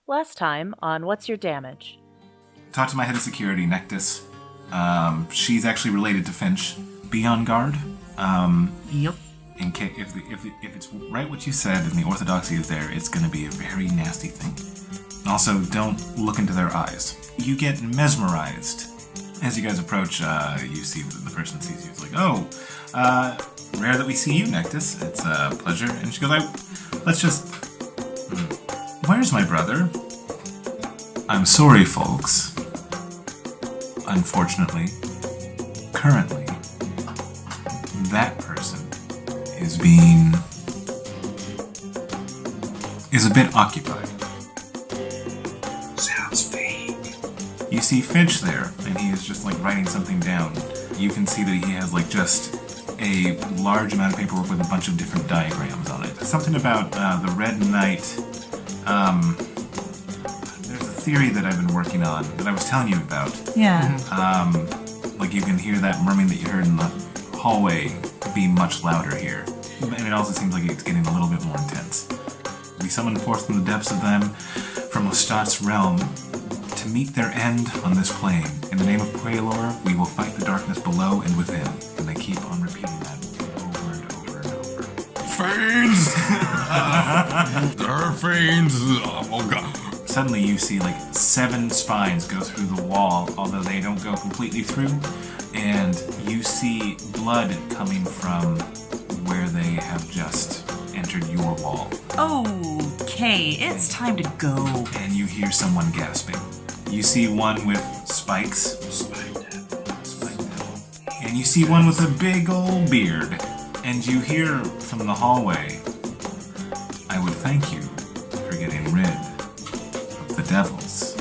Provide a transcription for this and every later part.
Last time on What's Your Damage? Talk to my head of security, Nectis. She's actually related to Finch. Be on guard. Yep. In case if it's right what you said and the Orthodoxy is there, it's going to be a very nasty thing. Also, don't look into their eyes. You get mesmerized. As you guys approach, you see the person sees you. It's like, oh, rare that we see you, Nectis. It's a pleasure. And she goes, let's just... Where's my brother? I'm sorry, folks. Unfortunately, currently, that person is a bit occupied. Sounds fake. You see Finch there, and he is just like writing something down. You can see that he has like just a large amount of paperwork with a bunch of different diagrams on it. Something about the Red Knight. There's a theory that I've been working on that I was telling you about. Yeah. Like you can hear that murmuring that you heard in the hallway be much louder here. And it also seems like it's getting a little bit more intense. We summon forth from the depths of them, from Lestat's realm, to meet their end on this plane. In the name of Quaylor, we will fight the darkness below and within. And they keep on repeating that over and over and over. Fiends! There are fiends! Oh god. Suddenly you see like 7 spines go through the wall, although they don't go completely through, and you see blood coming from where they have just entered your wall. Okay, it's time to go. And you hear someone gasping. You see one with spikes. Spike devil. And you see one with a big old beard. And you hear from the hallway, I would thank you for getting rid of the devils.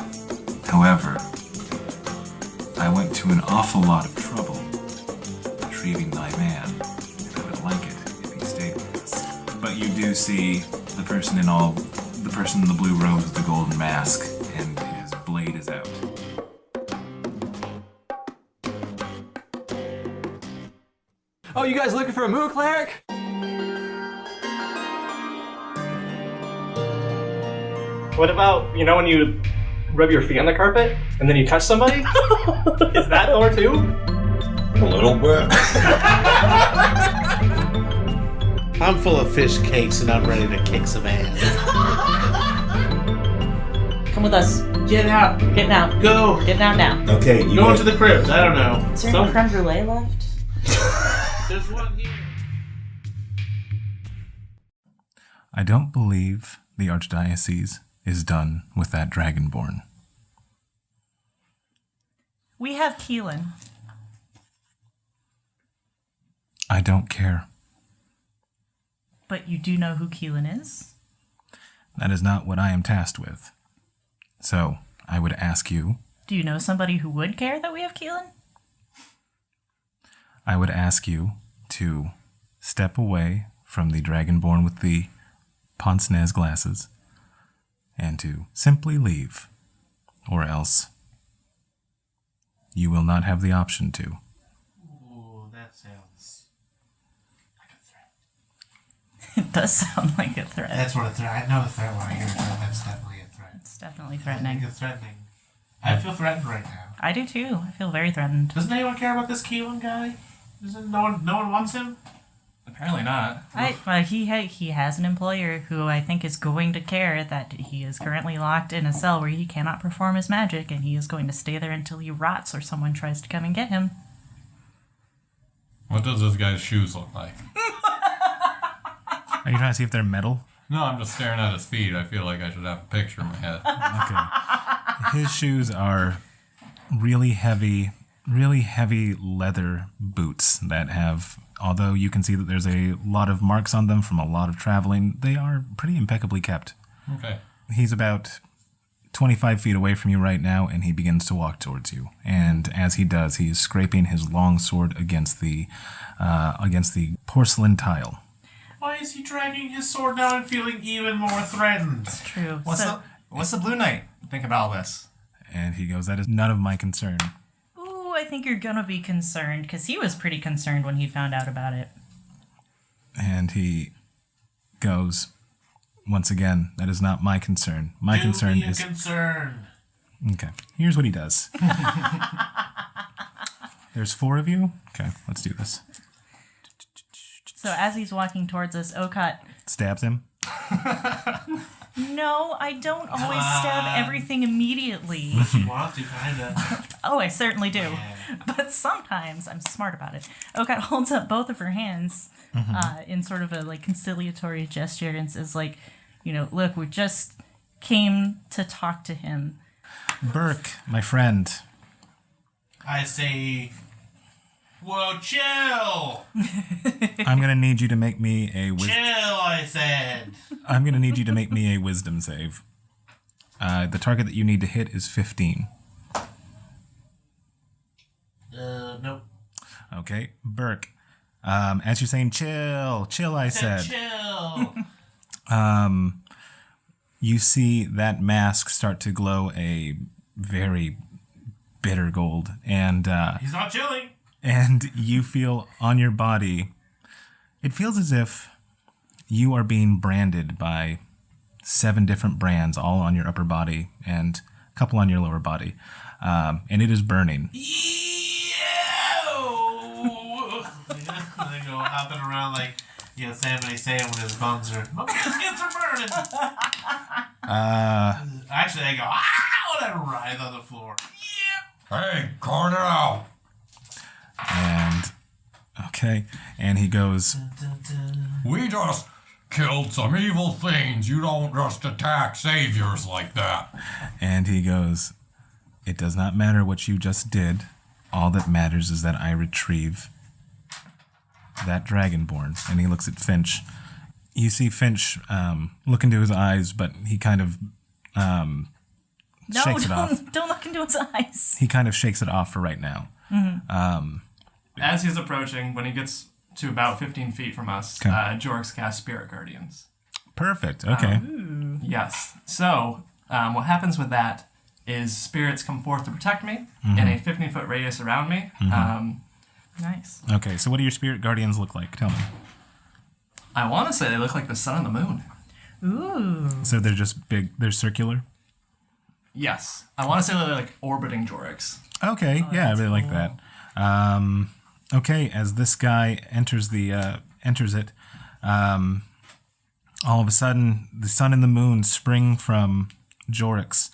However, I went to an awful lot of trouble retrieving my man, and I would like it if he stayed with us. But you do see the person in the blue robes with the golden mask, and his blade is out. Oh, you guys looking for a Moo Cleric? What about, when you rub your feet on the carpet and then you touch somebody? Is that Thor too? A little bit. I'm full of fish cakes and I'm ready to kick some ass. Come with us. Get out. Get out. Go. Get down now. Okay, you go into the cribs. I don't know. Is there any creme brulee left? There's one here. I don't believe the Archdiocese is done with that Dragonborn. We have Keelan. I don't care. But you do know who Keelan is? That is not what I am tasked with. So, I would ask you... Do you know somebody who would care that we have Keelan? I would ask you to step away from the Dragonborn with the pince-nez glasses and to simply leave, or else you will not have the option to. Ooh, that sounds like a threat. It does sound like a threat. That's what a threat. I know a threat when I hear a threat. That's definitely a threat. It's definitely I threatening. think it's threatening. I feel threatened right now. I do too. I feel very threatened. Doesn't anyone care about this Keelan guy? No one wants him? Apparently not. He has an employer who I think is going to care that he is currently locked in a cell where he cannot perform his magic, and he is going to stay there until he rots or someone tries to come and get him. What does this guy's shoes look like? Are you trying to see if they're metal? No, I'm just staring at his feet. I feel like I should have a picture in my head. Okay. His shoes are really heavy leather boots that have, although you can see that there's a lot of marks on them from a lot of traveling, they are pretty impeccably kept. Okay. He's about 25 feet away from you right now, and he begins to walk towards you. And as he does, he is scraping his long sword against the porcelain tile. Why is he dragging his sword down and feeling even more threatened? It's true. What's the Blue Knight think about all this? And he goes, that is none of my concern. Ooh, I think you're gonna be concerned, because he was pretty concerned when he found out about it. And he goes, once again, that is not my concern. My concern be a is... concern. Okay, here's what he does. There's 4 of you? Okay, let's do this. So as he's walking towards us, Okat, Stabs him. no, I don't always stab everything immediately. You want to, kinda. Oh, I certainly do. Yeah. But sometimes I'm smart about it. Okat holds up both of her hands in sort of a like conciliatory gesture and says like, look, we just came to talk to him. Burke, my friend. I say, whoa, chill! I'm gonna need you to make me a Chill, I said. I'm gonna need you to make me a wisdom save. The target that you need to hit is 15. Nope. Okay, Burke. As you're saying, chill, I said. Chill. You see that mask start to glow a very bitter gold, and He's not chilling. and you feel on your body, it feels as if you are being branded by 7 different brands, all on your upper body and a couple on your lower body, and it is burning. They go hopping around like Yosemite Sam when his buns are. My biscuits are burning. Actually, they go when I writhe on the floor. Hey, Cornell! And okay, and he goes, We just killed some evil things. You don't just attack saviors like that. and he goes, it does not matter what you just did. All that matters is that I retrieve that dragonborn. And he looks at Finch. You see Finch look into his eyes, but he kind of shakes it off. Don't look into his eyes. He kind of shakes it off for right now. As he's approaching, when he gets to about 15 feet from us, Okay. Jorix casts Spirit Guardians. Perfect. Okay. Yes. So, what happens with that is spirits come forth to protect me in a 15-foot radius around me. Nice. Okay. So what do your spirit guardians look like? Tell me. I want to say they look like the sun and the moon. Ooh. So they're just big. They're circular. Yes. I want to say they're like orbiting Jorix. Okay. Yeah, I really like that. Okay. As this guy enters it, all of a sudden the sun and the moon spring from Jorix,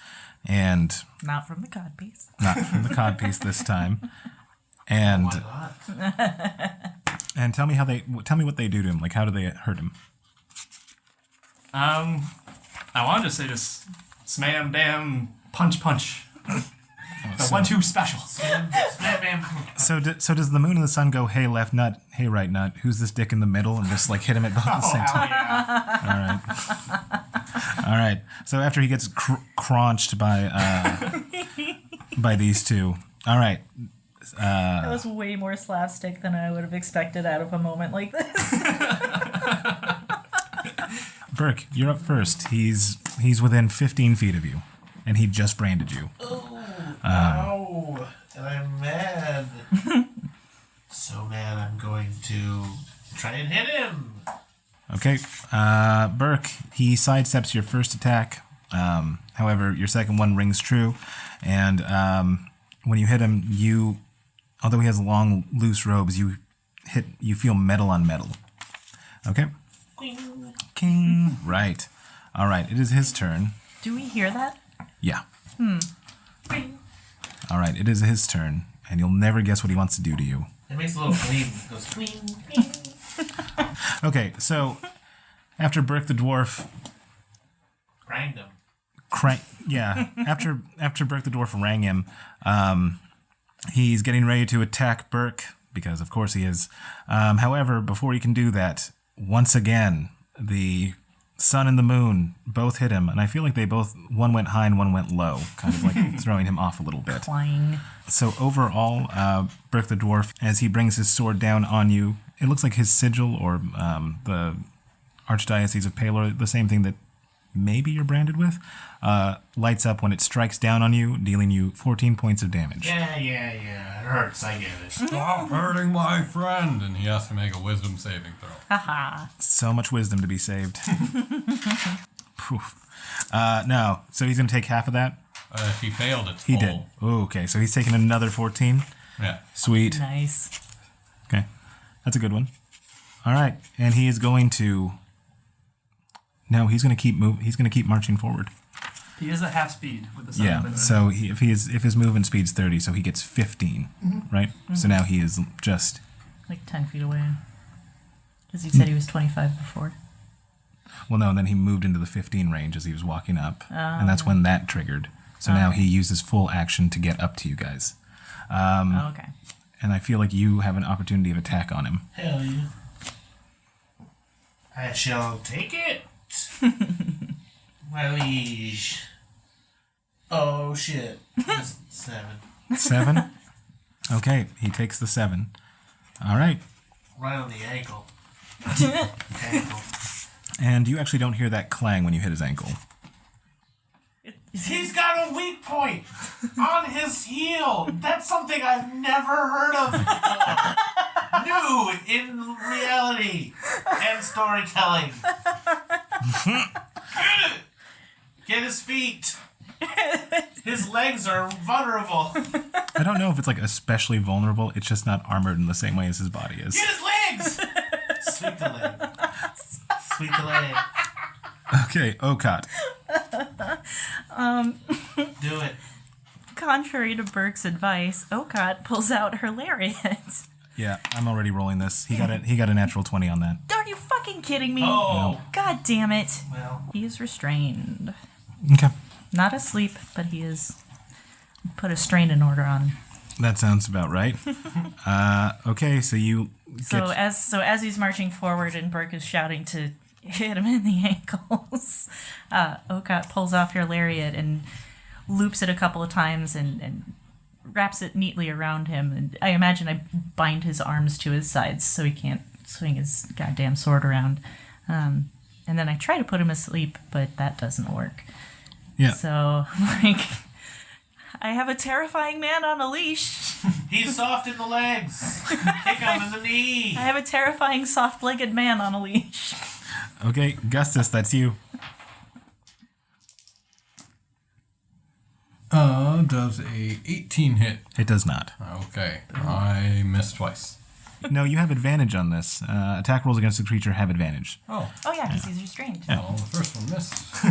and Not from the codpiece. not from the codpiece this time. And Why not? and tell me what they do to him. Like, how do they hurt him? I want to just say just slam, damn, punch. The 1-2 special. Bam, bam. So does the moon and the sun go, hey left nut, hey right nut, who's this dick in the middle, and just like hit him at both at the same time? Yeah. All right. So after he gets crunched by these two, all right. That was way more slapstick than I would have expected out of a moment like this. Burke, you're up first. He's within 15 feet of you, and he just branded you. Ow. And I'm mad. So mad I'm going to try and hit him. Okay. Burke, he sidesteps your first attack. However, your second one rings true, and when you hit him, although he has long, loose robes, you feel metal on metal. Okay. King. Right. All right. It is his turn. Do we hear that? Yeah. All right. It is his turn, and you'll never guess what he wants to do to you. It makes a little clean. It goes clean. Okay. So after Burke the dwarf Grind him. after Burke the dwarf rang him, he's getting ready to attack Burke because of course he is. However, before he can do that, once again the sun and the moon both hit him, and I feel like one went high and one went low, kind of like throwing him off a little bit. Clang. So overall, Burke the dwarf, as he brings his sword down on you, it looks like his sigil or the Archdiocese of Palor, the same thing that maybe you're branded with, lights up when it strikes down on you, dealing you 14 points of damage. Yeah. It hurts. I get it. Stop hurting my friend. And he has to make a wisdom saving throw. Haha. So much wisdom to be saved. Poof. No, so he's going to take half of that? If he failed, it's He full. did. Ooh, okay, so he's taking another 14. Yeah. Sweet. Nice. Okay, that's a good one. All right, and he is going to... No, he's going to keep He's going to keep marching forward. He is at half speed with the sun. Yeah. So if his movement speed's 30, so he gets 15, right? So now he is just... Like 10 feet away. Because he said he was 25 before. Well, no, and then he moved into the 15 range as he was walking up, and that's when that triggered. So now he uses full action to get up to you guys. Okay. And I feel like you have an opportunity of attack on him. Hell yeah. I shall take it. My liege. Oh shit. That's 7. 7? Okay, he takes the 7. All right. Right on the ankle. Ankle. And you actually don't hear that clang when you hit his ankle. He's got a weak point on his heel. That's something I've never heard of before. New in reality and storytelling. Get his feet. His legs are vulnerable. I don't know if it's like especially vulnerable. It's just not armored in the same way as his body is. Get his legs. Sweep the leg. Sweep the leg. Okay, Okot. Do it. Contrary to Burke's advice, Okot pulls out her lariat. Yeah, I'm already rolling this. He got a natural 20 on that. Are you fucking kidding me? Oh. God damn it. Well. He is restrained. Okay. Not asleep, but he is put a strain in order on. That sounds about right. Okay, so you So as he's marching forward and Burke is shouting to hit him in the ankles, Okot pulls off your lariat and loops it a couple of times and wraps it neatly around him. And I imagine I bind his arms to his sides so he can't swing his goddamn sword around. And then I try to put him asleep, but that doesn't work. Yeah. So, like, I have a terrifying man on a leash. He's soft in the legs. Kick him in the knee. I have a terrifying soft-legged man on a leash. Okay, Gustus, that's you. Does a 18 hit? It does not. Okay, I missed twice. No, you have advantage on this. Attack rolls against the creature have advantage. Oh, Oh yeah, because he's restrained. well, the first one missed.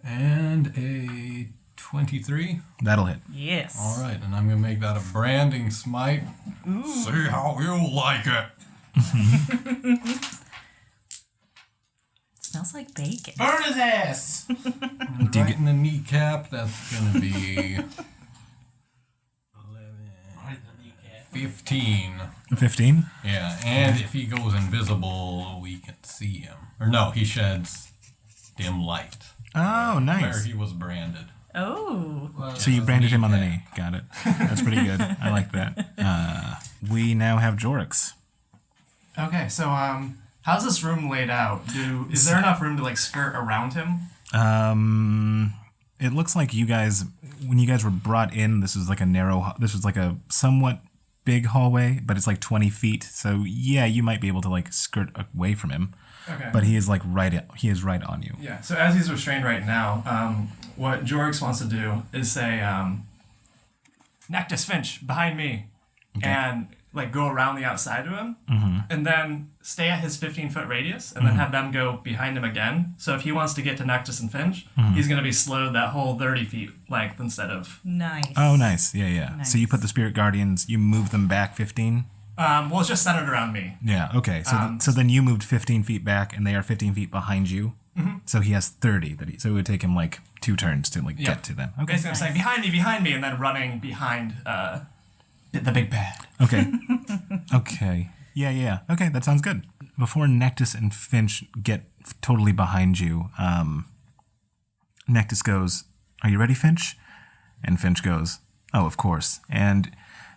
And a 23. That'll hit. Yes. All right, and I'm going to make that a branding smite. See how you like it. Smells like bacon. Burn his ass. Right in the kneecap, that's going to be 15. 15? Yeah, and if he goes invisible, we can see him. Or no, he sheds dim light. Oh, Where nice. he was branded. Oh. So you branded him on the knee. Got it. That's pretty good. I like that. We now have Jorix. Okay, so how's this room laid out? Is there enough room to like skirt around him? It looks like you guys, when you guys were brought in, this was like a somewhat big hallway, but it's like 20 feet. So yeah, you might be able to like skirt away from him. Okay. But he is like he is right on you. Yeah, so as he's restrained right now, what Jorix wants to do is say, Nectus Finch, behind me, and like go around the outside of him, and then stay at his 15-foot radius, and then have them go behind him again. So if he wants to get to Nectus and Finch, he's going to be slowed that whole 30 feet length instead of... Nice. Oh, nice. Yeah. Nice. So you put the Spirit Guardians, you move them back 15? well, it's just centered around me. Yeah, okay. So so then you moved 15 feet back, and they are 15 feet behind you. So he has 30. So it would take him like 2 turns to like get to them. Okay. Basically, I'm saying behind me, and then running behind the big bad. Okay. Okay. Yeah. Okay, that sounds good. Before Nectus and Finch get totally behind you, Nectus goes, "Are you ready, Finch?" And Finch goes, "Oh, of course." And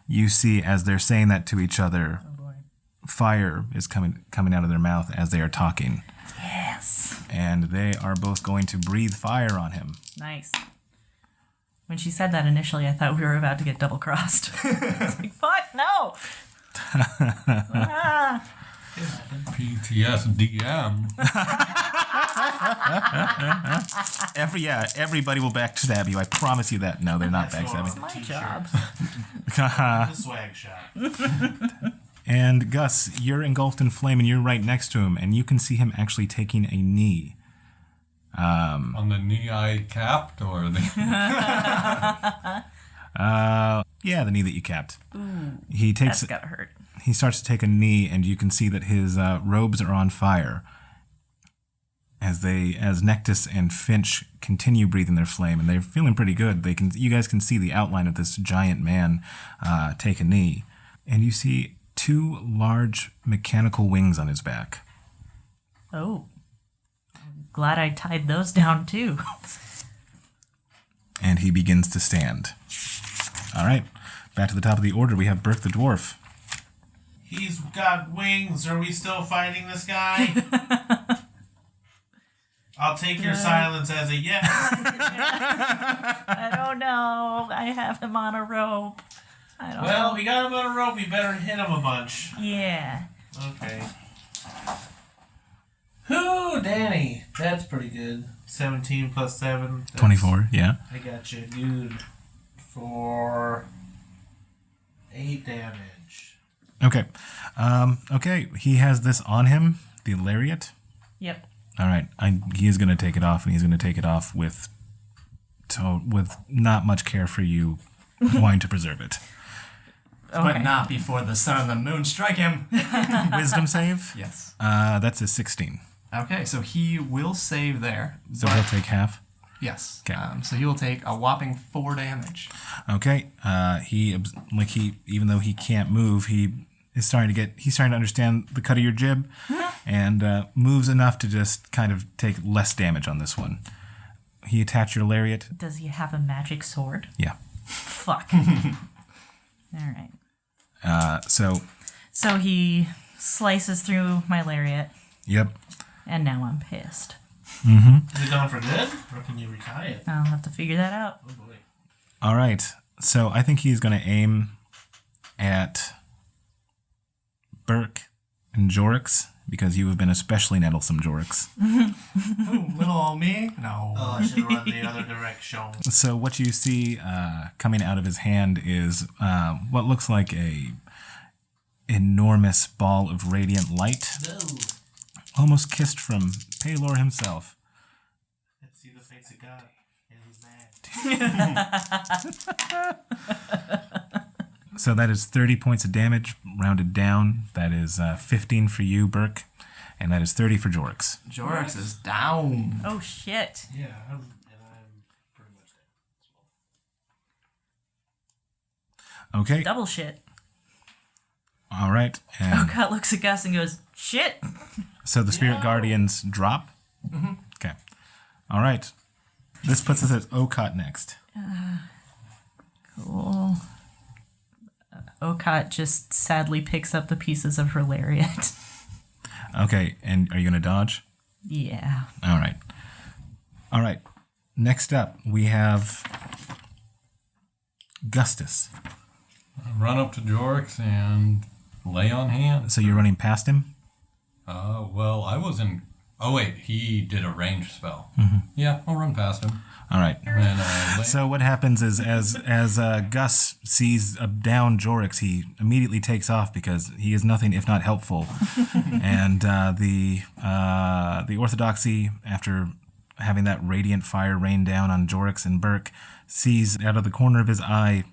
you see, as they're saying that to each other, fire is coming out of their mouth as they are talking. Yeah. Yes. And they are both going to breathe fire on him. Nice. When she said that initially, I thought we were about to get double-crossed. I was like, fuck, no! PTSDM. Everybody will backstab you. I promise you that. No, they're not backstabbing. My job. The swag shop. And Gus, you're engulfed in flame, and you're right next to him, and you can see him actually taking a knee. On the knee I capped, or the... Yeah, the knee that you capped. He takes. That's gotta hurt. He starts to take a knee, and you can see that his robes are on fire. As Nectis and Finch continue breathing their flame, and they're feeling pretty good. You guys can see the outline of this giant man take a knee, and you see 2 large mechanical wings on his back. Oh. I'm glad I tied those down, too. And he begins to stand. All right, back to the top of the order. We have Burke the dwarf. He's got wings. Are we still fighting this guy? I'll take your silence as a yes. I don't know. I have him on a rope. I don't know. Well, we got him on a rope. We better hit him a bunch. Yeah. Okay. Whoo, Danny. That's pretty good. 17 plus 7. That's, 24, yeah. I got you, dude. For 8 damage. Okay. Okay, he has this on him, the lariat. Yep. All right, he is going to take it off, and he's going to take it off with not much care for you wanting to preserve it. But not before the sun and the moon strike him. Wisdom save? Yes. That's a 16. Okay, so he will save there. So he'll take half? Yes. Okay. So he will take a whopping 4 damage. Okay. Even though he can't move, he's starting to understand the cut of your jib, and moves enough to just kind of take less damage on this one. He attached your lariat. Does he have a magic sword? Yeah. Fuck. All right. So he slices through my lariat, Yep. and now I'm pissed. Is it gone for good? Or can you retie it? I'll have to figure that out. Oh boy. All right. So I think he's going to aim at Burke and Jorix, because you have been especially nettlesome, Jorix. Ooh, little old me? No. Oh, I should have run the other direction. So what you see coming out of his hand is what looks like a enormous ball of radiant light, No. almost kissed from Paylor himself. Let's see the face of God. And he's mad. So that is 30 points of damage, rounded down. That is 15 for you, Burke, and that is 30 for Jorix. Jorix is down. Oh, shit. Yeah, I'm pretty much dead. Okay. Double shit. All right. And Okat looks at Gus and goes, shit. so the Spirit Guardians drop? Mm-hmm. Okay. All right. This puts us at Okat next. Cool. Okat just sadly picks up the pieces of her lariat. Okay, and are you going to dodge? Yeah. All right. All right. Next up, we have Gustus. Run up to Jorix and lay on hands. So you're running past him? Well, I wasn't... Oh, wait, he did a ranged spell. Mm-hmm. Yeah, I'll run past him. All right. And So what happens is, as Gus sees a down Jorix, he immediately takes off because he is nothing if not helpful. And the Orthodoxy, after having that radiant fire rain down on Jorix and Burke, sees out of the corner of his eye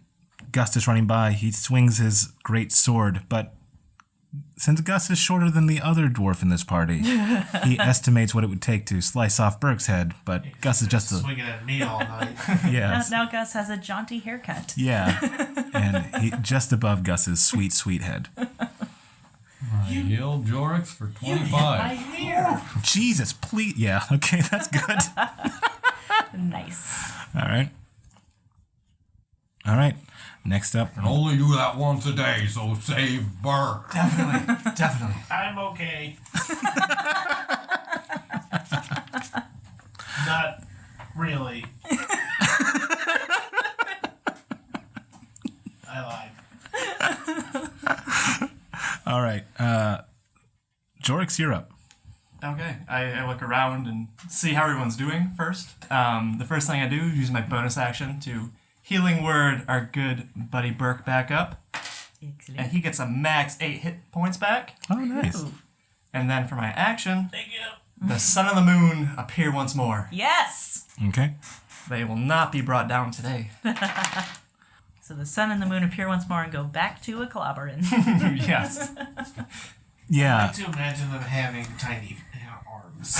Gustus running by. He swings his great sword, but since Gus is shorter than the other dwarf in this party, he estimates what it would take to slice off Burke's head, but Gus is just a... swinging at me all night. Yes. Now Gus has a jaunty haircut. Yeah, and he just above Gus's sweet, sweet head. I healed Jorix for 25. My hair. Jesus, please. Yeah, okay, that's good. Nice. All right. All right. Next up. And only do that once a day, so save Burke. Definitely. I'm okay. Really? I lied. All right. Jorix, you're up. Okay, I look around and see how everyone's doing first. The first thing I do is use my bonus action to healing word our good buddy Burke back up. Excellent. And he gets a max 8 hit points back. Oh, nice. Ooh. And then for my action, Thank you. the sun and the moon appear once more. Yes! Okay. They will not be brought down today. So the sun and the moon appear once more and go back to a clobbering. Yes. I Yeah. like to imagine them having tiny arms.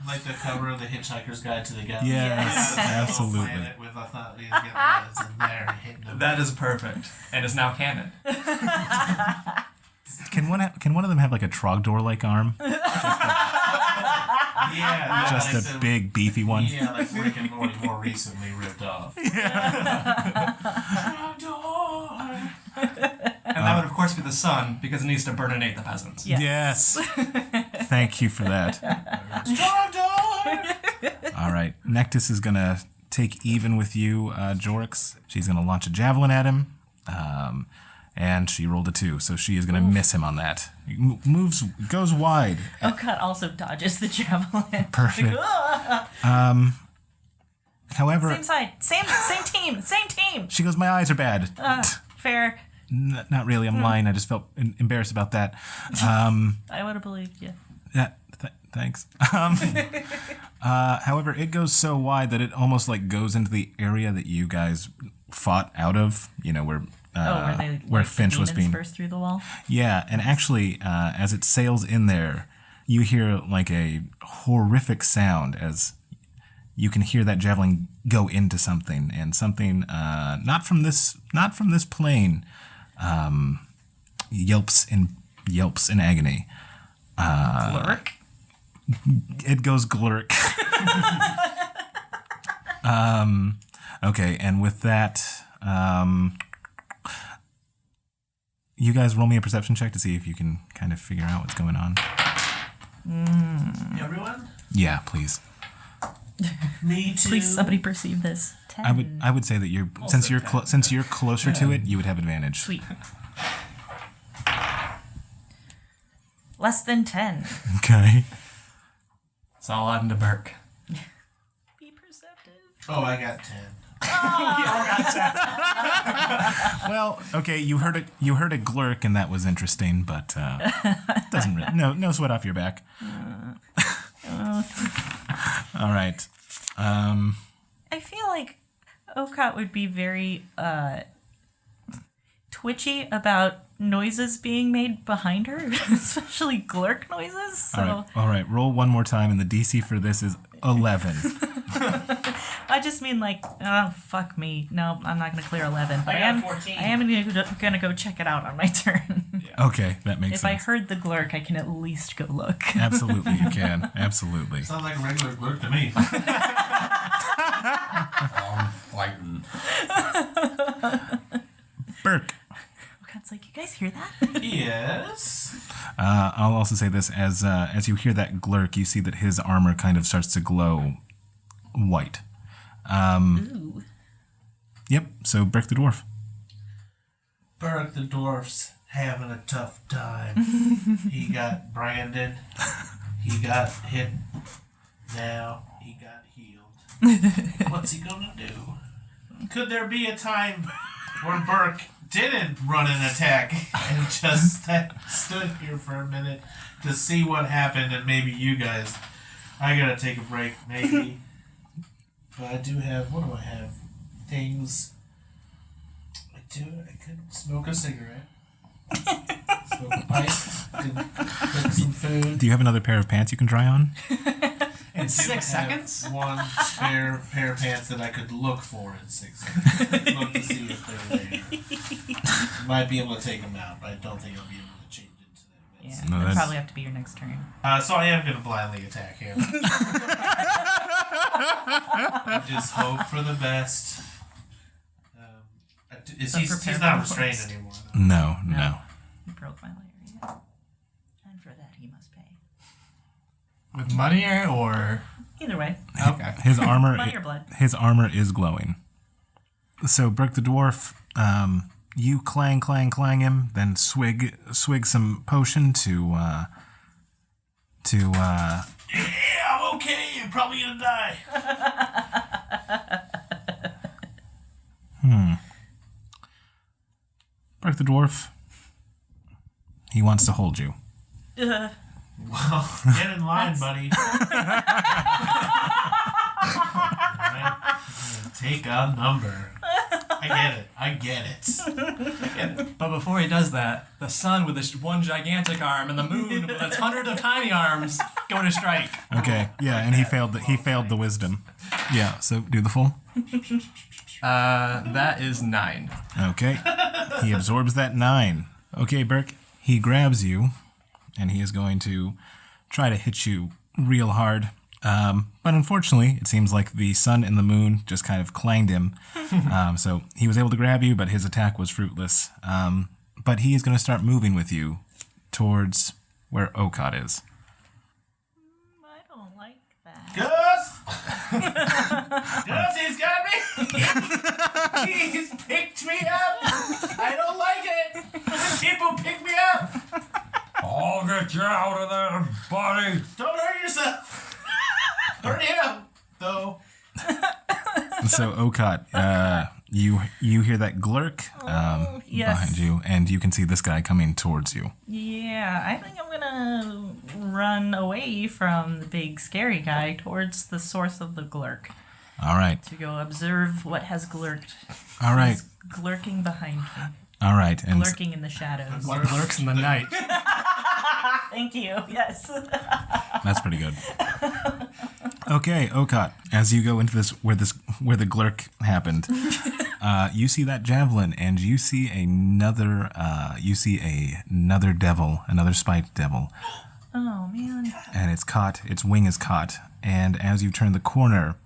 Like the cover of the Hitchhiker's Guide to the Galaxy. Yes, Yeah, absolutely. Planet with a thought he's getting eyes in there and hitting them. That is perfect. And is now canon. Can one of them have like a Trogdor-like arm? Yeah, Just like a the- big, beefy one? Yeah, like Rick and Morty more recently ripped off. And that would, of course, be the sun because it needs to burninate the peasants. Yes. Yes. Thank you for that. All right. Nectis is going to take even with you, Jorix. She's going to launch a javelin at him. And she rolled a 2, so she is going to miss him on that. He goes wide. Okat also dodges the javelin. Perfect. Like, "Ah!" However, Same side. Same team. she goes, my eyes are bad. Fair. Not really. I'm lying. I just felt embarrassed about that. I would have believed you. Yeah, thanks. However, it goes so wide that it almost like goes into the area that you guys fought out of. You know, where where Finch was being burst through the wall. Yeah, and actually, as it sails in there, you hear like a horrific sound as you can hear that javelin go into something, and something not from this plane yelps in agony. Glurk. It goes glurk. Okay, and with that, you guys roll me a perception check to see if you can kind of figure out what's going on. Everyone? Yeah, please. Me too. Please, somebody perceive this. 10. I would say that since you're closer to it, you would have advantage. Sweet. Less than 10. Okay. So I'll add into Burke. Be perceptive. Oh, I got 10. Well, okay, you heard a glurk and that was interesting, but doesn't really no sweat off your back. All right. I feel like Okat would be very twitchy about noises being made behind her, especially glurk noises. So All right. Roll one more time, and the DC for this is 11. I just mean like, oh fuck me, no, I'm not gonna clear 11. But I got 14. I am gonna go check it out on my turn. Okay, that makes If I sense. heard the glurk, I can at least go look. Absolutely, you can. Absolutely. Sounds like a regular glurk to me. I'm fighting. Burke. Okat's like, you guys hear that? Yes. I'll also say this as you hear that glurk, you see that his armor kind of starts to glow white. Ooh. Yep. So Burke the dwarf. Burke the dwarf's having a tough time. He got branded. He got hit. Now he got healed. What's he gonna do? Could there be a time where Burke didn't run an attack and just stood here for a minute to see what happened, and maybe you guys, I gotta take a break, maybe. But I do have, what do I have? Things. I could smoke a cigarette. Smoke a pipe. Cook some food. Do you have another pair of pants you can try on? In 6 have seconds? One spare pair of pants that I could look for in 6 seconds. Look to see if they're there. Might be able to take them out, but I don't think I'll be able to change into them. Yeah, No, it'll that's- probably have to be your next turn. So I am going to blindly attack him. Just hope for the best. He's not restrained anymore, though. No. He broke my lariat. And for that, he must pay. With money or Either way. okay. His armor. Money or blood? His armor is glowing. So Burke the dwarf, you clang him, then swig some potion to. Yeah, I'm okay. You're probably gonna die. Burke the dwarf. He wants to hold you. Well, get in line, buddy. Alright, take a number. I get it. But before he does that, the sun with this one gigantic arm and the moon with its hundreds of tiny arms go to strike. Okay, yeah, and he failed the wisdom. Yeah, so do the full. That is 9. Okay. He absorbs that 9. Okay, Burke. He grabs you, and he is going to try to hit you real hard. But unfortunately, it seems like the sun and the moon just kind of clanged him. So he was able to grab you, but his attack was fruitless. But he is going to start moving with you towards where Okot is. I don't like that. Gus! Gus, he's got me! He's picked me up! I don't like it! People pick me up! I'll get you out of there, buddy. Don't hurt yourself! Hurt him, though. So Okot, you hear that glurk yes. behind you, and you can see this guy coming towards you. Yeah, I think I'm gonna run away from the big scary guy towards the source of the glurk All right. to go observe what has glurked. All right. He's glurking behind me, All right. And lurking in the shadows. What lurks in the night? Thank you. Yes. that's pretty good. Okay, Okot, as you go into where the glurk happened, you see that javelin, and you see another devil, another spiked devil. Oh man. And its wing is caught, and as you turn the corner,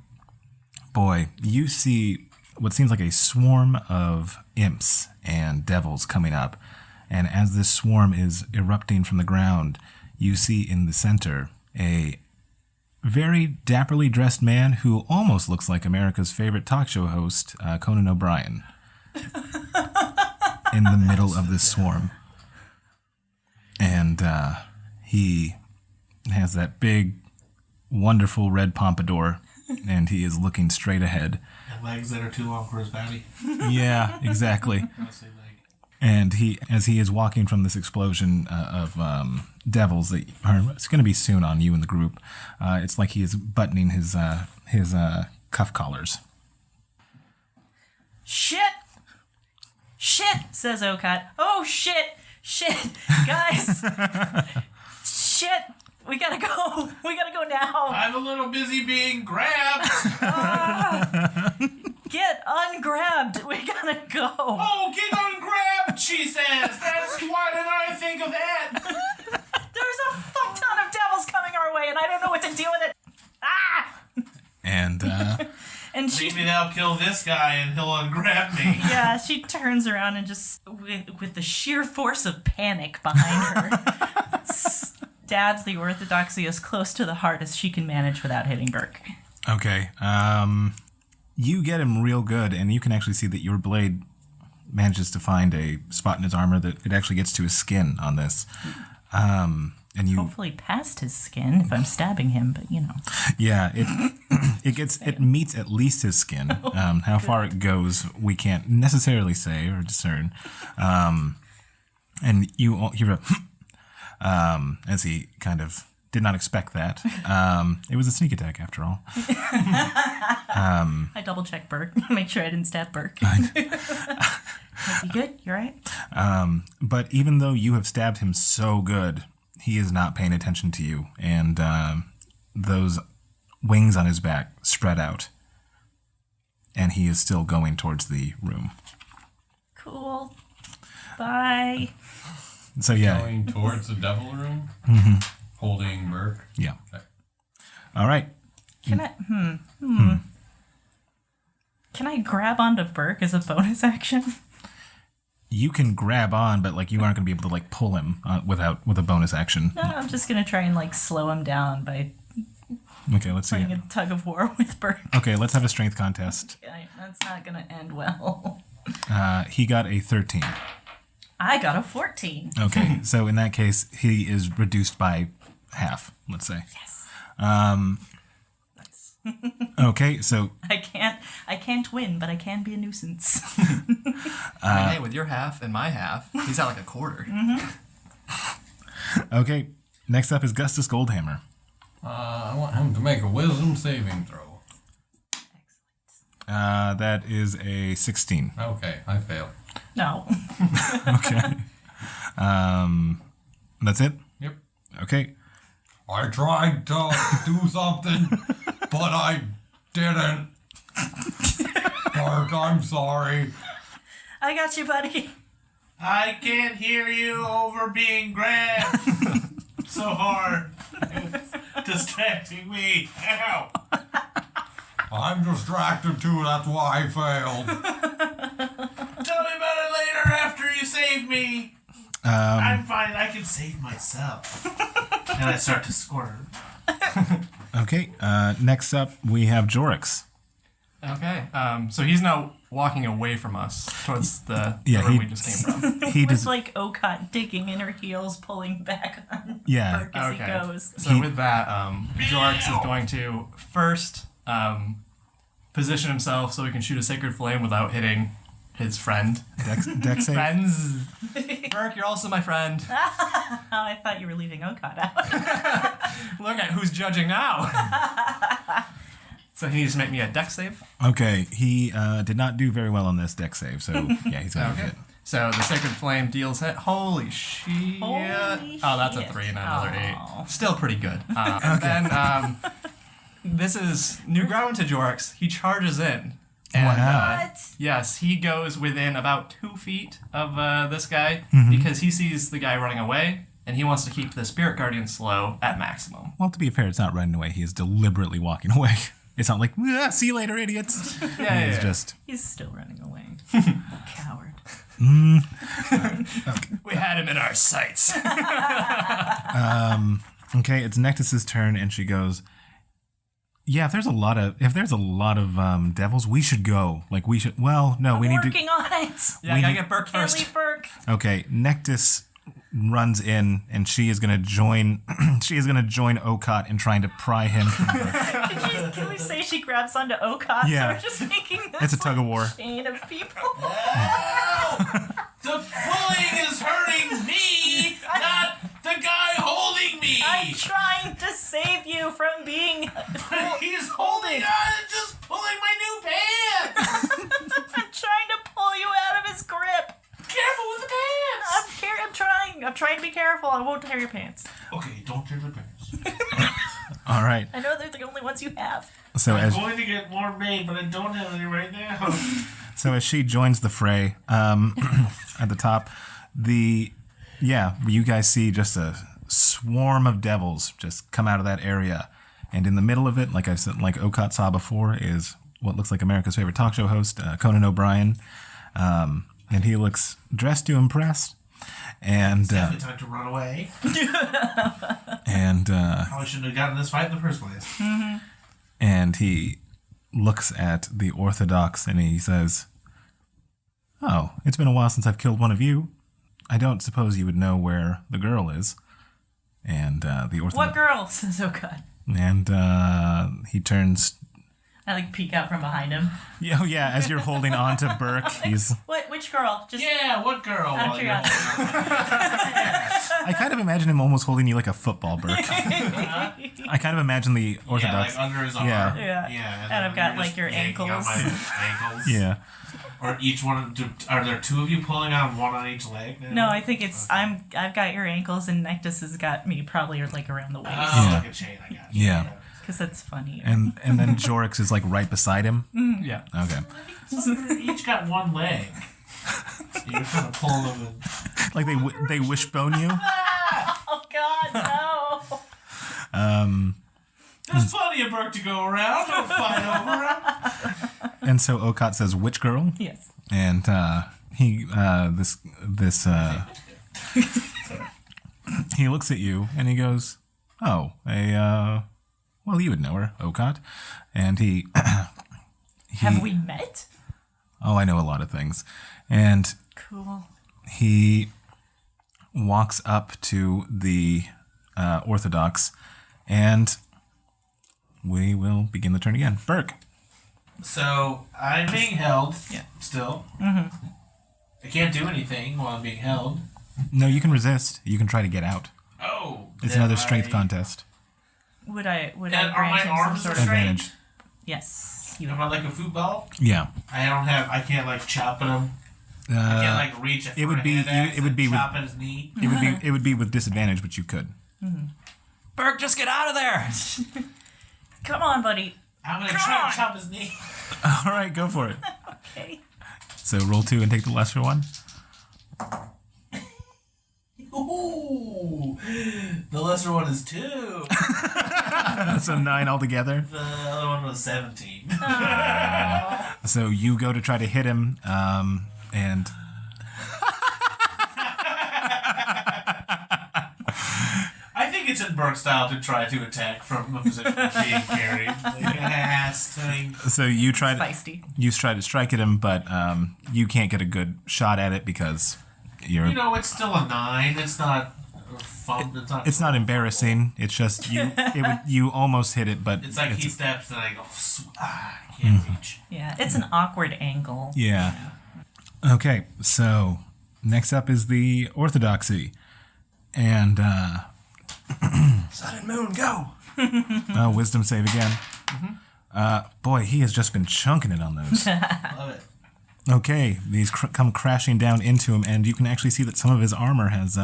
boy, you see what seems like a swarm of imps and devils coming up. And as this swarm is erupting from the ground, you see in the center a very dapperly dressed man who almost looks like America's favorite talk show host, Conan O'Brien, in the middle of this swarm. And he has that big, wonderful red pompadour, and he is looking straight ahead. And legs that are too long for his body. Yeah, exactly. Mostly leg. And as he is walking from this explosion of devils that it's going to be soon on you and the group, it's like he is buttoning his cuff collars. Shit! Shit! Says Okot. Oh shit! Shit! Guys! Shit! We gotta go! We gotta go now! I'm a little busy being grabbed. Get ungrabbed! We gotta go! Oh, get ungrabbed, she says. Why did I think of that? There's a fuck ton of devils coming our way, and I don't know what to do with it. Ah! And And she, Maybe they'll kill this guy and he'll ungrab me. yeah, she turns around and just, with the sheer force of panic behind her, stabs the Orthodoxy as close to the heart as she can manage without hitting Burke. okay, you get him real good, and you can actually see that your blade manages to find a spot in his armor that it actually gets to his skin on this. And you, Hopefully past his skin if I'm stabbing him, but you know. yeah, it meets at least his skin. How far it goes, we can't necessarily say or discern. And you hear a as he kind of did not expect that. It was a sneak attack after all. I double check Burke, make sure I didn't stab Burke. Is he good? You alright? But even though you have stabbed him so good, he is not paying attention to you, and those wings on his back spread out, and he is still going towards the room. Cool. Bye. So yeah, Going towards the devil room, holding Burke. yeah. Okay. All right. Can I Can I grab onto Burke as a bonus action? you can grab on, but like you aren't going to be able to like pull him with a bonus action. No, I'm just gonna try and like slow him down by Okay, let's see. playing a tug of war with Burke. Okay, let's have a strength contest. That's not gonna end well. He got a 13. I got a 14. Okay, so in that case, he is reduced by half, let's say. Yes. Okay, so I can't win, but I can be a nuisance. Hey, with your half and my half, he's at like a quarter. okay, next up is Gustus Goldhammer. I want him to make a wisdom saving throw. That is a 16. Okay, I fail. No. Okay. That's it? Yep. Okay. I tried to do something, but I didn't. Mark, I'm sorry. I got you, buddy. I can't hear you over being grabbed so hard. It's distracting me. Ow. I'm distracted too, that's why I failed. Tell me about it later after you save me. I'm fine. I can save myself. And I start to squirm. Okay, next up we have Jorix. Okay. So he's now walking away from us towards the Yeah, room he- we just came from. He With does. like Okot digging in her heels, pulling back on Yeah. Burke as Okay. he goes. So with that, Jorix is going to first position himself so he can shoot a sacred flame without hitting his friend. Dex save. Friends. Burke, you're also my friend. Oh, I thought you were leaving Okot out. Look at who's judging now. So he needs to make me a dex save. Okay, he did not do very well on this Dex save, so yeah, he's gonna Okay. hit. So the sacred flame deals hit. Holy shit. Holy Oh, that's a shit. 3 and another Aw. 8. Still pretty good. And then this is new ground to Jorix. He charges in. And, Wow. What? yes, he goes within about 2 feet of this guy because he sees the guy running away and he wants to keep the spirit guardian slow at maximum. Well, to be fair, it's not running away. He is deliberately walking away. It's not like, "Ah, see you later, idiots." Yeah, He's just, He's still running away. Coward. We had him in our sights. okay, it's Nectus's turn, and she goes, yeah, if there's a lot of devils, we should go. Like, we should, well, no, we need to, Working on it. Yeah, We I gotta need- get Burke Can't first. leave Burke. okay, Nectus runs in, and she is gonna join, Okot in trying to pry him from her. Can we say she grabs onto Okot? Yeah. So we're just making this It's a tug of war. chain of people. Ow! The pulling is hurting me, not the guy holding me. I'm trying to save you from being. He's holding on and just pulling my new pants. I'm trying to pull you out of his grip. Careful with the pants. I'm trying to be careful. I won't tear your pants. Okay, don't tear the pants. All right, I know they're the only ones you have. so I'm as going to get more made, but I don't have any right now. So as she joins the fray, at the top, you guys see just a swarm of devils just come out of that area, and in the middle of it, like I said, like Okot saw before, is what looks like America's favorite talk show host, Conan O'Brien, and he looks dressed to impress, and Definitely time to run away. and Probably shouldn't have gotten this fight in the first place. and he looks at the Orthodox and he says, "Oh, it's been a while since I've killed one of you. I don't suppose you would know where the girl is." And the Orthodox... What girl? Says Okot. And he turns... I like peek out from behind him. Yeah, yeah, as you're holding on to Burke, he's... What? Which girl? Just Yeah, what girl? out of Well, you're curiosity. I kind of imagine him almost holding you like a football, Burke. I kind of imagine the yeah, Orthodox... like under his arm. Yeah. Yeah. And And I've got, you're like, just your yanking on ankles. my ankles. Yeah. Or each one. Are there two of you pulling on one on each leg? Now? No, I think it's I've got your ankles and Nectus has got me probably like around the waist Oh, Yeah. like a chain. I got you. Yeah. because that's funny. And then Jorix is like right beside him. Yeah. Okay. So you each got one leg. You're kind of pulling them. And... Like they wishbone you. Oh God, no! There's plenty of Burke to go around. Don't fight over him. And so Okot says, "Which girl?" Yes. And he he looks at you and he goes, "Oh, well, you would know her, Okot." And he Have we met? oh, I know a lot of things. And Cool. he walks up to the Orthodox, and we will begin the turn again. Burke. So I'm being held. Yeah. Still. Mm-hmm. I can't do anything while I'm being held. No, you can resist. You can try to get out. Oh. It's then another strength contest. Would I And grant are my him some arms sort of restrained? Advantage. Yes. You Am I like a football? Yeah. I can't like chop at him. I can't like reach it would be- it would be with- chop at his knee. It would be with disadvantage, but you could. Burke, just get out of there. Come on, buddy. I'm gonna Come try on. to chop his knee. All right, go for it. Okay. So roll 2 and take the lesser one. Ooh, the lesser one is 2. So 9 altogether. The other one was 17. So you go to try to hit him, and I think it's in Burke's style to try to attack from a position of being carried. Like, so you try to Feisty. strike at him, but you can't get a good shot at it because you're. you know, it's still a 9. It's not fun. It's not embarrassing. It's just you almost hit it, but It's like he steps and I go, I can't reach. Yeah, it's an awkward angle. yeah. Okay, so next up is the Orthodoxy, and Sun and moon, go. wisdom save again. Boy, he has just been chunking it on those. Love it. Okay, these come crashing down into him, and you can actually see that some of his armor has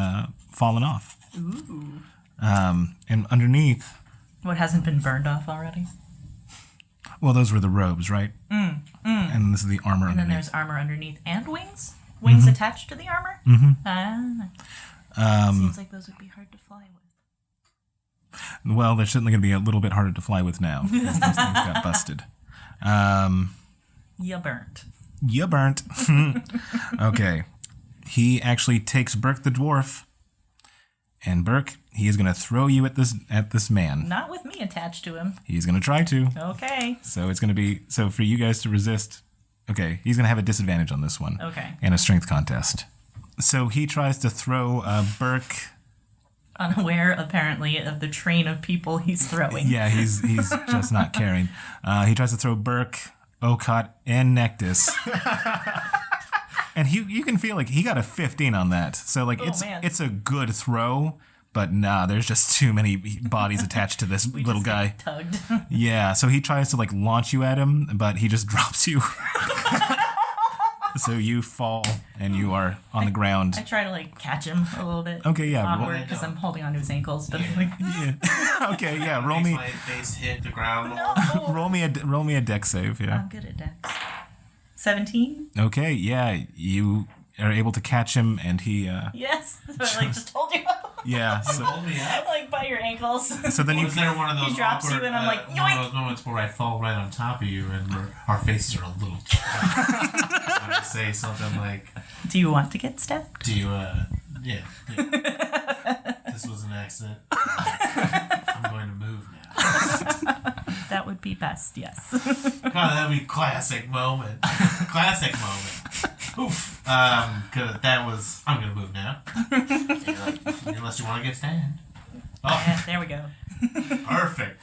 fallen off. Ooh. And underneath, What hasn't been burned off already? well, those were the robes, right? And this is the armor And then underneath. there's armor underneath and wings? Wings attached to the armor? Ah. Seems like those would be hard to fly with. Well, they're certainly going to be a little bit harder to fly with now because those things got busted. You burnt. You burnt. Okay. He actually takes Burke the dwarf, and Burke, he is going to throw you at this man. Not with me attached to him. He's going to try to. Okay. So it's going to be for you guys to resist. Okay, he's going to have a disadvantage on this one. Okay. And a strength contest. So he tries to throw Burke. Unaware, apparently, of the train of people he's throwing. Yeah, he's just not caring. He tries to throw Burke, Okot, and Nectis. And you can feel like he got a 15 on that. So like man. it's a good throw, but nah, there's just too many bodies attached to this We little just guy. get tugged. Yeah, so he tries to like launch you at him, but he just drops you. So you fall and you are on the ground. I try to like catch him a little bit. Okay, yeah, Awkward because I'm holding onto his ankles, but like, Yeah. Okay, yeah. Roll Makes me my face hit the ground. no. roll me a dex save. Yeah. I'm good at dex. 17? Okay, yeah. You are able to catch him, and he. Yes. So I like just hold you up. Yeah. So, Hold me up. like by your ankles. so then you. Was there one of those He drops you awkward, and I'm like, one yoink! of those moments where I fall right on top of you and our faces are a little when I say something like, Do you want to get stabbed? do you, yeah. This was an accident. I'm going to move now. That would be best, yes. God, that would be classic moment. Classic moment. Oof. Cause that was, I'm going to move now. Unless you want to get stabbed. Oh, Yeah, there we go. perfect.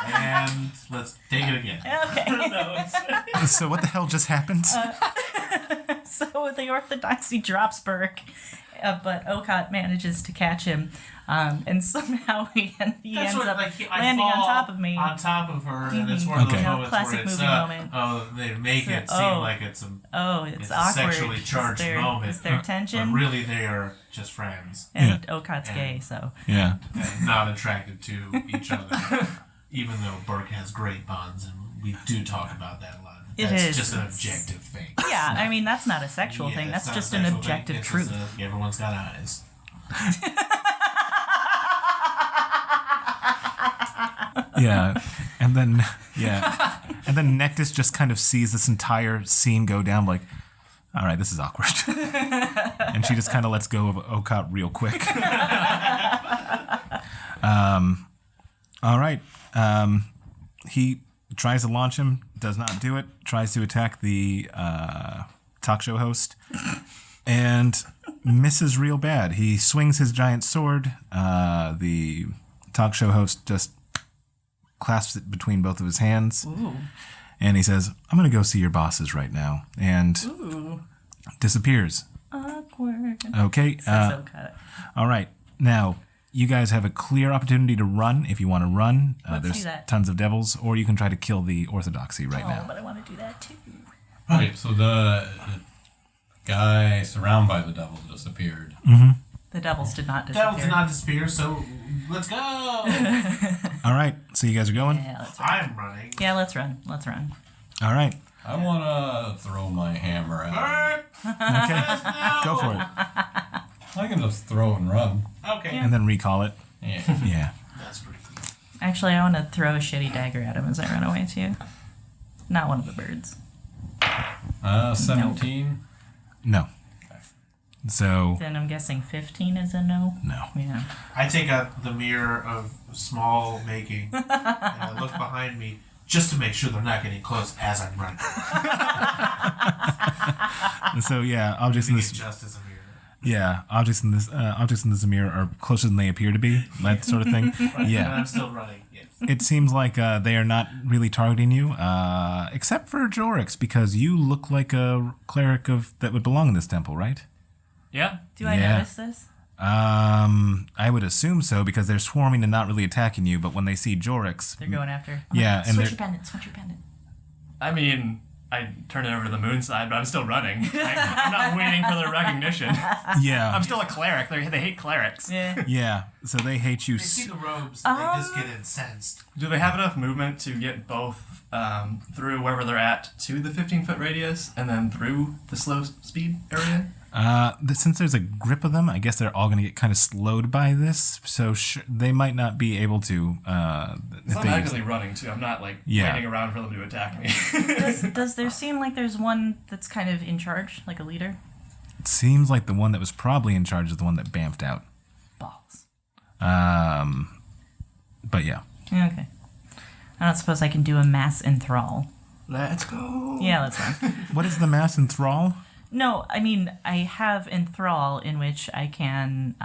And let's take it again. Okay. So what the hell just happened? So the Orthodoxy drops Burke, but Okot manages to catch him, and somehow he ends up I landing on fall top of me. On top of her, and it's one of Okay. those You know, moments classic where it's movie moment. oh, they make it Oh. seem like it's a Oh, it's a awkward. sexually charged is there, moment. Is there tension? But really, they are just friends, And Okot's gay, so Yeah. and not attracted to each other. Even though Burke has great bonds, and we do talk about that a lot. It That's is. just an objective thing. yeah. I mean, that's not a sexual Yeah, thing. it's That's not a just an sexual objective thing. It's truth. just everyone's got eyes. Yeah. And then Nectis just kind of sees this entire scene go down like, All right, this is awkward. And she just kind of lets go of Okot real quick. All right. He tries to launch him, does not do it, tries to attack the talk show host, and misses real bad. He swings his giant sword. The talk show host just clasps it between both of his hands. Ooh. And he says, I'm going to go see your bosses right now. And disappears. Awkward. Okay. So cut. All right. Now, you guys have a clear opportunity to run if you want to run. Let's There's do that. tons of devils, or you can try to kill the Orthodoxy right now. But I want to do that too. Right, so the guy surrounded by the devils disappeared. The devils did not disappear. Devils did not disappear, so let's go. All right. So you guys are going? Yeah, let's run. I'm running. Yeah, let's run. Let's run. All right. I want to throw my hammer at him. Okay. Go for it. I can just throw and run. Okay. And then recall it. Yeah. Yeah. That's pretty cool. Actually, I want to throw a shitty dagger at him as I run away too. Not one of the birds. 17. No. So, Then I'm guessing 15 is a no. no. Yeah. I take out the mirror of small making and I look behind me just to make sure they're not getting close as I'm running. So, yeah, objects in this... Just as a mirror. Yeah, objects in this mirror are closer than they appear to be, that sort of thing. But Yeah, I'm still running. Yes. it seems like they are not really targeting you, except for Jorix, because you look like a cleric that would belong in this temple, right? Yeah. Do I Yeah. notice this? I would assume so, because they're swarming and not really attacking you, but when they see Jorix, They're going after. yeah, and Switch they're your pendant. Switch your pendant. I mean, I turned it over to the moon side, but I'm still running. I'm not waiting for their recognition. yeah, I'm still a cleric. They hate clerics. Yeah. yeah. So they hate you. They see the robes and they just get incensed. Do they have enough movement to get both through wherever they're at to the 15-foot radius and then through the slow speed area? Since there's a grip of them, I guess they're all going to get kind of slowed by this. So they might not be able to. If I'm they actively running too. I'm not like Yeah. waiting around for them to attack me. Does there seem like there's one that's kind of in charge, like a leader? It seems like the one that was probably in charge is the one that bamfed out. Balls. But yeah. Yeah, okay. I don't suppose I can do a mass enthrall. Let's go. Yeah, let's run. What is the mass enthrall? No, I mean, I have enthrall in which I can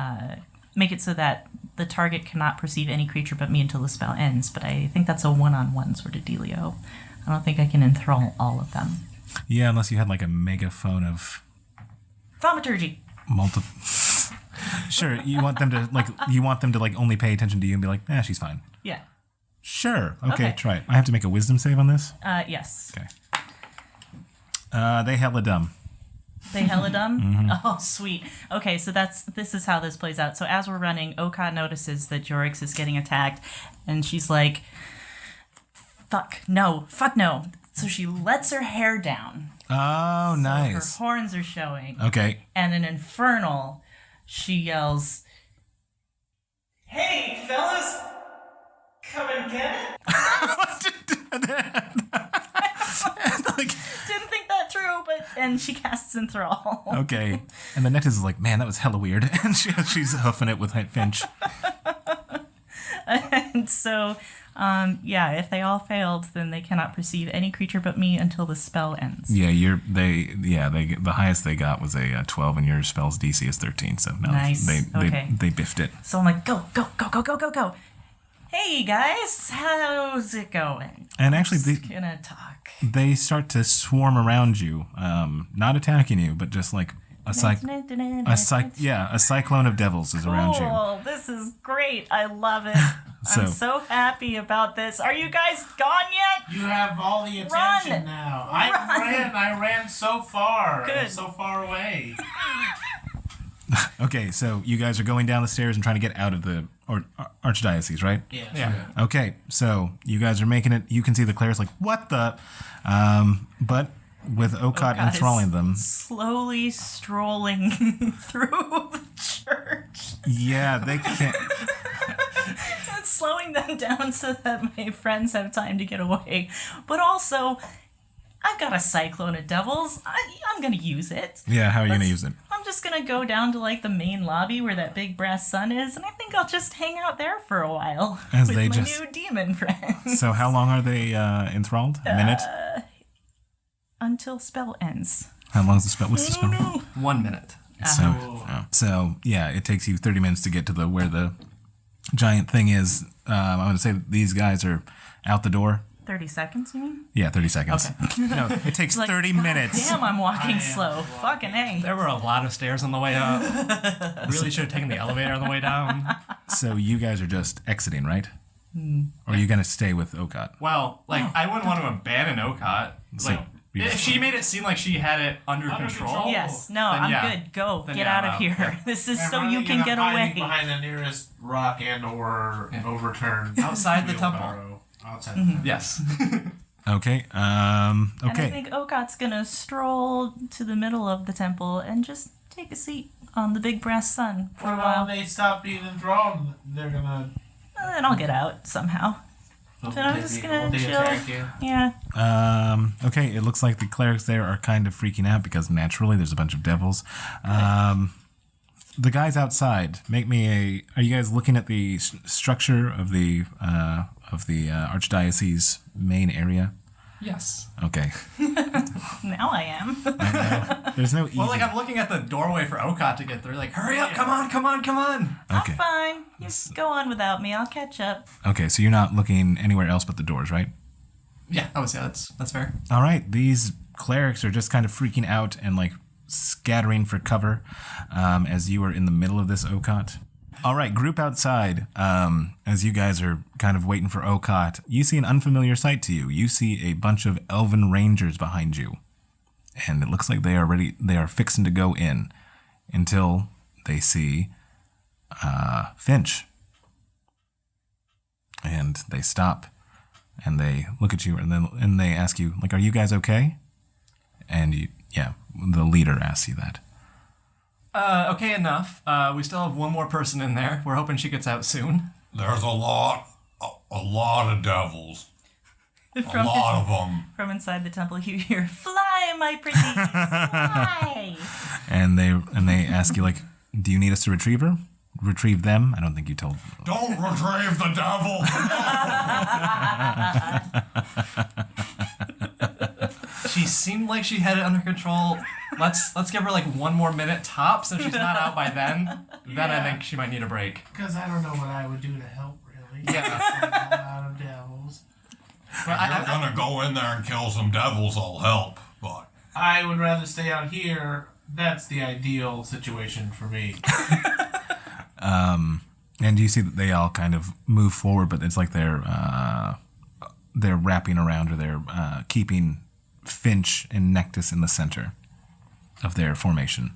make it so that the target cannot perceive any creature but me until the spell ends, but I think that's a one-on-one sort of dealio. I don't think I can enthrall all of them. Yeah, unless you had like a megaphone of Thaumaturgy! multiple. Sure, you want them to only pay attention to you and be like, she's fine. Yeah. Sure. Okay, Okay. try it. I have to make a wisdom save on this. Yes. Okay. They hella dumb. They hella dumb? Oh, sweet. Okay, so this is how this plays out. So as we're running, Oka notices that Jorix is getting attacked, and she's like, fuck no. So she lets her hair down. Oh, So nice. her horns are showing. Okay. And in Infernal, she yells, "Hey, fellas! Come and get it?" Didn't think that through, and she casts Enthrall. Okay. And the Nectus is like, man, that was hella weird. And she's huffing it with Finch. And so, if they all failed, then they cannot perceive any creature but me until the spell ends. Yeah, the highest they got was a 12, and your spell's DC is 13. So no, Nice. Okay. they biffed it. So I'm like, go. Hey guys, how's it going? And actually, Just gonna talk. they start to swarm around you, not attacking you, but just like a cyclone of devils is around you. Oh, this is great. I love it. So- I'm so happy about this. Are you guys gone yet? You have all the attention Run! now. I ran so far. Good. I'm so far away. Okay, so you guys are going down the stairs and trying to get out of the Archdiocese, right? Yeah. Okay, so you guys are making it. You can see the clerics like, what the? But with Okot God, enthralling is them. slowly strolling through the church. Yeah, they can't. It's slowing them down so that my friends have time to get away. But also, I've got a cyclone of devils. I'm gonna use it. Yeah, how are you going to use it? I'm just gonna go down to like the main lobby where that big brass sun is, and I think I'll just hang out there for a while As with they my just- new demon friends So how long are they enthralled? A minute? until spell ends. How long's the spell? What's the spell? 1 minute. So yeah, it takes you 30 minutes to get to the where the giant thing is. I'm going to say that these guys are out the door. 30 seconds, you mean? Yeah, 30 seconds. No, it takes Like, 30 God minutes. Damn, I'm walking slow. Fucking A. There were a lot of stairs on the way up. Really should have taken the elevator on the way down. So you guys are just exiting, right? Or are you going to stay with Okot? Well, like, I wouldn't want to abandon Okot. So, Like, if she made it seem like she had it under control. Yes, no, Then I'm yeah. good. Go. Then Get yeah, out of no, here. yeah. This is And so we're you really can gonna get hide away. behind the nearest rock and or overturned Outside the temple. wheelbarrow. Outside the temple. Yes. Okay. And I Okay. think Okot's gonna stroll to the middle of the temple and just take a seat on the big brass sun for a Well, while. when they stop being enthralled, they're gonna. And then I'll get out somehow. So I'm just gonna they chill. attack you. Yeah. Okay. It looks like the clerics there are kind of freaking out because naturally there's a bunch of devils. The guys outside, make me a. Are you guys looking at the structure of the Archdiocese main area? Yes. Okay. Now I am. There's no easy. Well, like, I'm looking at the doorway for Okot to get through. Like, hurry up, come on, come on, come on. Okay. I'm fine. You go on without me. I'll catch up. Okay. So you're not looking anywhere else but the doors, right? Yeah, I would say that's fair. All right. These clerics are just kind of freaking out and like scattering for cover as you are in the middle of this Okot. All right, group outside. As you guys are kind of waiting for Okot, you see an unfamiliar sight to you. You see a bunch of elven rangers behind you, and it looks like they are ready. They are fixing to go in until they see Finch, and they stop and they look at you and they ask you like, "Are you guys okay?" And the leader asks you that. Okay, enough. We still have one more person in there. We're hoping she gets out soon. There's a lot of devils. A From, lot of them. from inside the temple, you hear, "Fly, my pretty, fly!" And they ask you like, "Do you need us to retrieve her? Retrieve them?" I don't think you told. Don't retrieve the devil. She seemed like she had it under control. Let's give her like 1 more minute tops. If she's not out by then I think she might need a break. Because I don't know what I would do to help, really. Yeah. A lot of devils. But If you're gonna go in there and kill some devils, I'll help. But I would rather stay out here. That's the ideal situation for me. And you see that they all kind of move forward, but it's like they're wrapping around or they're keeping Finch and Nectus in the center of their formation.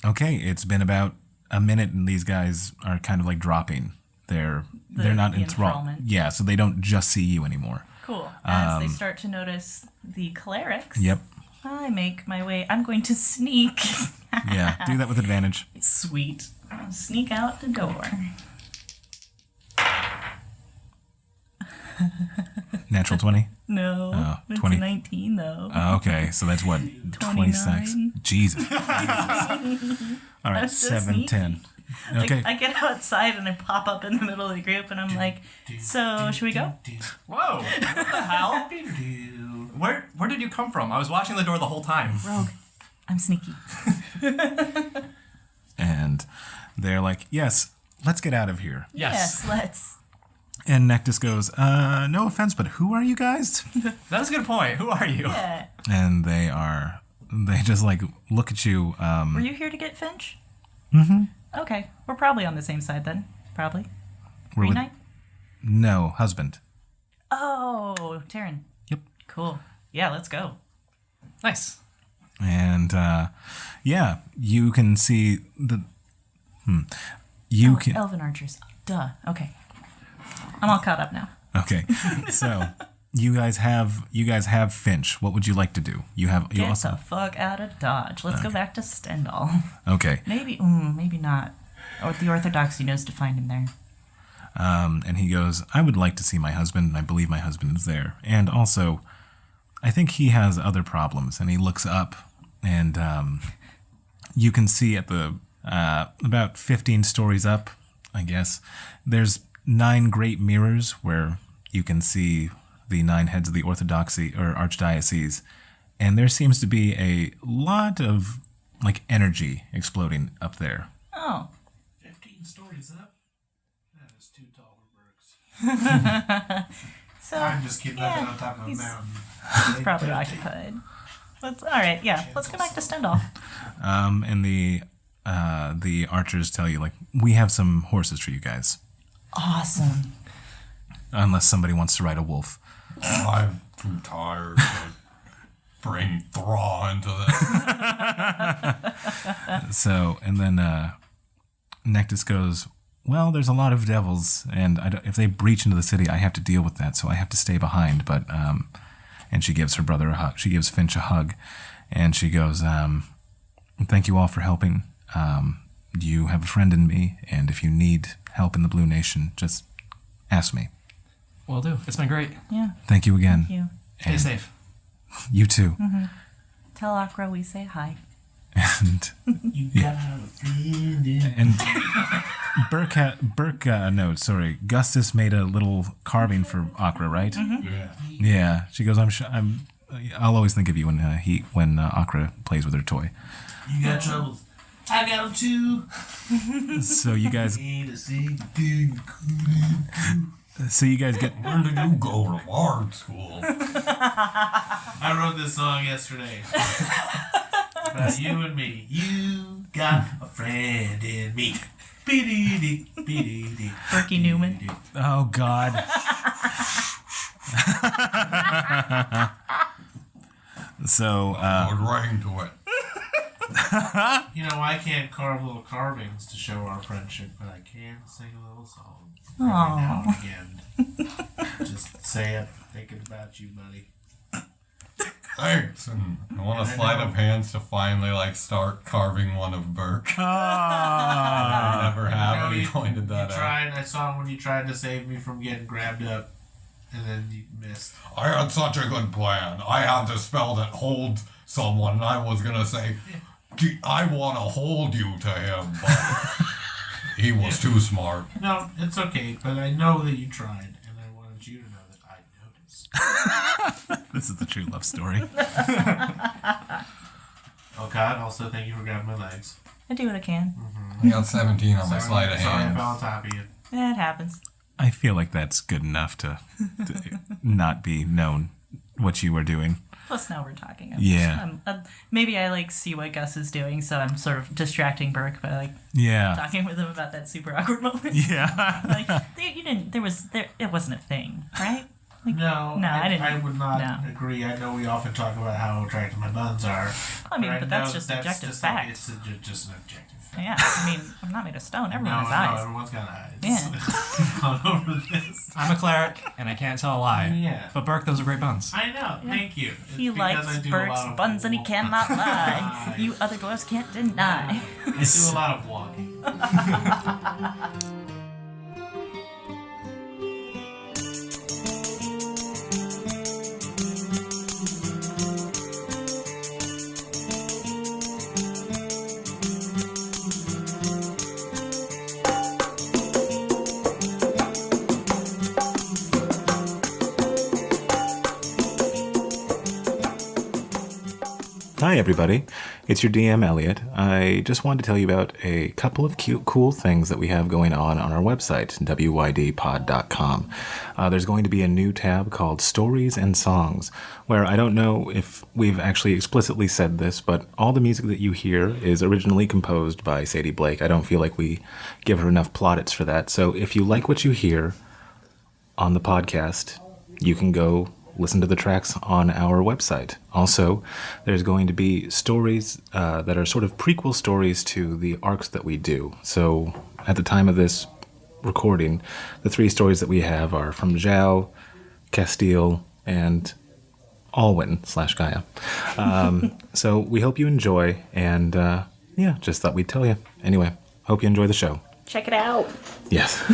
Okay, it's been about a minute, and these guys are kind of like dropping. They're not the enthralled. enthrallment. Yeah, so they don't just see you anymore. Cool. As they start to notice the clerics, Yep. I make my way. I'm going to sneak. Yeah, do that with advantage. Sweet. I'll sneak out the door. Natural 20. No, Oh, it's 20. 19 though. Okay, so that's what 26. 29. Jesus. All right, That's so 7, sneaky. 10. Like, Okay. I get outside and I pop up in the middle of the group and I'm like, so should we go? whoa, what the hell? Where did you come from? I was watching the door the whole time. Rogue. I'm sneaky. And they're like, "Yes, let's get out of here." Yes. Let's. And Nectus goes, "No offense, but who are you guys?" That's a good point. Who are you? Yeah. And they just like look at you. Were you here to get Finch? Mm-hmm. Okay. We're probably on the same side then. Probably. We're Green with- Knight? No, husband. Oh, Taryn. Yep. Cool. Yeah, let's go. Nice. And yeah, you can see the. You can. Elven archers. Duh. Okay. I'm all caught up now. Okay, so you guys have Finch. What would you like to do? You Get also the fuck out of Dodge. Let's go back to Stendhal. okay. Maybe not. Or the Orthodoxy knows to find him there. And he goes, I would like to see my husband, and I believe my husband is there. And also, I think he has other problems. And he looks up, and you can see at the about 15 stories up, I guess, there's 9 great mirrors where you can see the 9 heads of the Orthodoxy or Archdiocese. And there seems to be a lot of like energy exploding up there. Oh. 15 stories up? That is too tall for Burks. So I'm just keeping that yeah, on top of a he's- mountain. he's probably occupied. Let's all right, yeah. Let's go back to Stendhal. And the archers tell you, like, we have some horses for you guys. Awesome. Unless somebody wants to ride a wolf. I'm too tired to bring Thraw into this. So, and then Nectus goes, well, there's a lot of devils, and if they breach into the city, I have to deal with that, so I have to stay behind. But, and she gives her brother a hug. She gives Finch a hug, and she goes, thank you all for helping. You have a friend in me, and if you need help in the Blue Nation, just ask me. Will do. It's been great. Yeah. Thank you again. Thank you. Stay And safe. You too. Tell Akra we say hi. And You got a friend in and Burke Gustus made a little carving for Akra, right? Yeah. Yeah. She goes, I'll always think of you when Akra plays with her toy. You got troubles. I got them too. So you guys Ain't a single thing. get Where did you go to art school? I wrote this song yesterday. About you and me. You got a friend in me. Be-dee-dee, be-dee-dee. Berkey Newman. Oh God. So Would ring to it. You know, I can't carve little carvings to show our friendship, but I can sing a little song every now and again. Just say it, thinking about you, buddy. Thanks, and I want a sleight of hands to finally start carving one of Burke. I never have. And he pointed that out. Tried. I saw when you tried to save me from getting grabbed up, and then you missed. I had such a good plan. I had the spell that holds someone, and I was gonna say, I want to hold you to him, but he was too smart. No, it's okay, but I know that you tried, and I wanted you to know that I noticed. this is the true love story. Oh God! Also, thank you for grabbing my legs. I do what I can. I got 17 on my sleight of Sorry, I hand. fell on top of you. Yeah, it happens. I feel like that's good enough to not be known what you were doing. Plus, now we're talking. Yeah. Maybe I see what Gus is doing, so I'm sort of distracting Burke by Yeah. talking with him about that super awkward moment. Yeah. You didn't. It wasn't a thing, right? No, I didn't. I would not No. agree. I know we often talk about how attractive my buns are. I mean, I but that's know just objective fact. It's just an objective fact. Yeah, I mean, I'm not made of stone. Everyone has No, eyes. everyone's got eyes. Yeah. All over this. I'm a cleric, and I can't tell a lie. Yeah. But Burke, those are great buns. I know. Thank you. It's He because I likes do a Burke's lot of buns and he cannot lie. You other dwarves can't deny. I do a lot of walking. Hi, everybody. It's your DM, Elliot. I just wanted to tell you about a couple of cute, cool things that we have going on our website, wydpod.com. There's going to be a new tab called Stories and Songs, where I don't know if we've actually explicitly said this, but all the music that you hear is originally composed by Sadie Blake. I don't feel like we give her enough plaudits for that. So if you like what you hear on the podcast, you can go listen to the tracks on our website. Also, there's going to be stories that are sort of prequel stories to the arcs that we do. So at the time of this recording, the 3 stories that we have are from Zhao, Castile, and Alwyn/Gaia. So we hope you enjoy, and just thought we'd tell you. Anyway, hope you enjoy the show. Check it out. Yes.